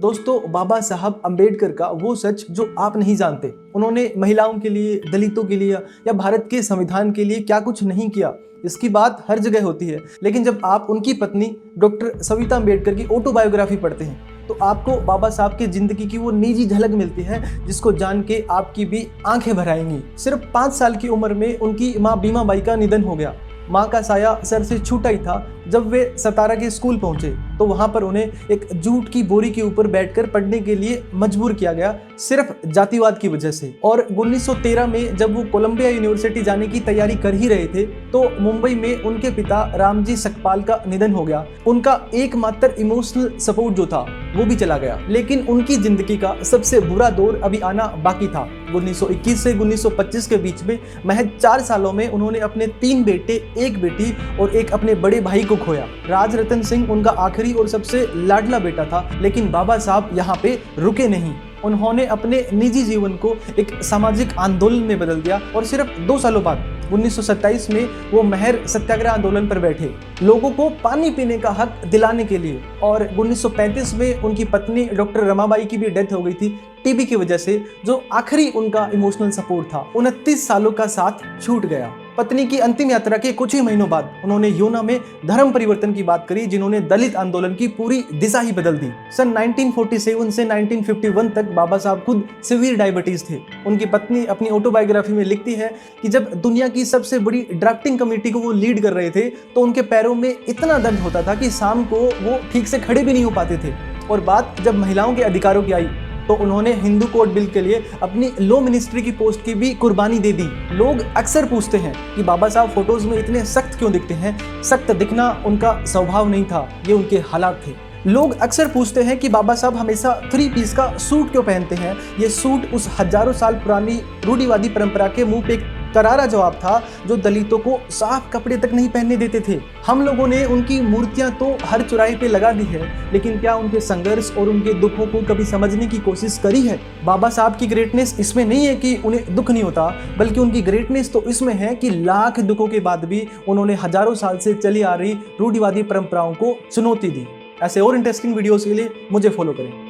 दोस्तों, बाबा साहब अंबेडकर का वो सच जो आप नहीं जानते। उन्होंने महिलाओं के लिए, दलितों के लिए या भारत के संविधान के लिए क्या कुछ नहीं किया, इसकी बात हर जगह होती है। लेकिन जब आप उनकी पत्नी डॉक्टर सविता अंबेडकर की ऑटोबायोग्राफी पढ़ते हैं तो आपको बाबा साहब की जिंदगी की वो निजी झलक मिलती है जिसको जान के आपकी भी आंखें भर आएंगी। सिर्फ 5 साल की उम्र में उनकी माँ बीमाबाई का निधन हो गया। माँ का साया सर से छूटा ही था जब वे सतारा के स्कूल पहुंचे तो वहां पर उन्हें एक जूट की बोरी के ऊपर बैठकर पढ़ने के लिए मजबूर किया गया, सिर्फ जातिवाद की वजह से। और 1913 में जब वो कोलंबिया यूनिवर्सिटी जाने की तैयारी कर ही रहे थे तो मुंबई में उनके पिता रामजी सकपाल का निधन हो गया। उनका एकमात्र इमोशनल सपोर्ट जो था वो भी चला गया। लेकिन उनकी जिंदगी का सबसे बुरा दौर अभी आना बाकी था। 1921 से 1925 के बीच में महज 4 सालों में उन्होंने अपने 3 बेटे, 1 बेटी और एक अपने बड़े भाई को खोया। राज रतन सिंह उनका आखिरी और सबसे लाडला बेटा था। लेकिन बाबा साहब यहाँ पे रुके नहीं। उन्होंने अपने निजी जीवन को एक सामाजिक आंदोलन में बदल दिया और सिर्फ 2 सालों बाद 1927 में वो महर सत्याग्रह आंदोलन पर बैठे, लोगों को पानी पीने का हक दिलाने के लिए। और 1935 में उनकी पत्नी डॉक्टर रमाबाई की भी डेथ हो गई थी टीबी की वजह से, जो आखिरी उनका इमोशनल सपोर्ट था। 29 सालों का साथ छूट गया। पत्नी की अंतिम यात्रा के कुछ ही महीनों बाद उन्होंने यूना में धर्म परिवर्तन की बात करी, जिन्होंने दलित आंदोलन की पूरी दिशा ही बदल दी। सन 1947 से 1951 तक बाबा साहब खुद सीवियर डायबिटीज थे। उनकी पत्नी अपनी ऑटोबायोग्राफी में लिखती है कि जब दुनिया की सबसे बड़ी ड्राफ्टिंग कमेटी को वो लीड कर रहे थे तो उनके पैरों में इतना दर्द होता था कि शाम को वो ठीक से खड़े भी नहीं हो पाते थे। और बात जब महिलाओं के अधिकारों की आई तो उन्होंने हिंदू कोड बिल के लिए अपनी लॉ मिनिस्ट्री की पोस्ट की भी कुर्बानी दे दी। लोग अक्सर पूछते हैं कि बाबा साहब फोटोज में इतने सख्त क्यों दिखते हैं। सख्त दिखना उनका स्वभाव नहीं था, ये उनके हालात थे। लोग अक्सर पूछते हैं कि बाबा साहब हमेशा 3 पीस का सूट क्यों पहनते हैं। ये सूट उस हजारों साल पुरानी रूढ़िवादी परंपरा के मुंह पे करारा जवाब था जो दलितों को साफ कपड़े तक नहीं पहनने देते थे। हम लोगों ने उनकी मूर्तियां तो हर चौराहे पे लगा दी है, लेकिन क्या उनके संघर्ष और उनके दुखों को कभी समझने की कोशिश करी है? बाबा साहब की ग्रेटनेस इसमें नहीं है कि उन्हें दुख नहीं होता, बल्कि उनकी ग्रेटनेस तो इसमें है कि लाख दुखों के बाद भी उन्होंने हजारों साल से चली आ रही रूढ़िवादी परंपराओं को चुनौती दी। ऐसे और इंटरेस्टिंग वीडियोस के लिए मुझे फॉलो करें।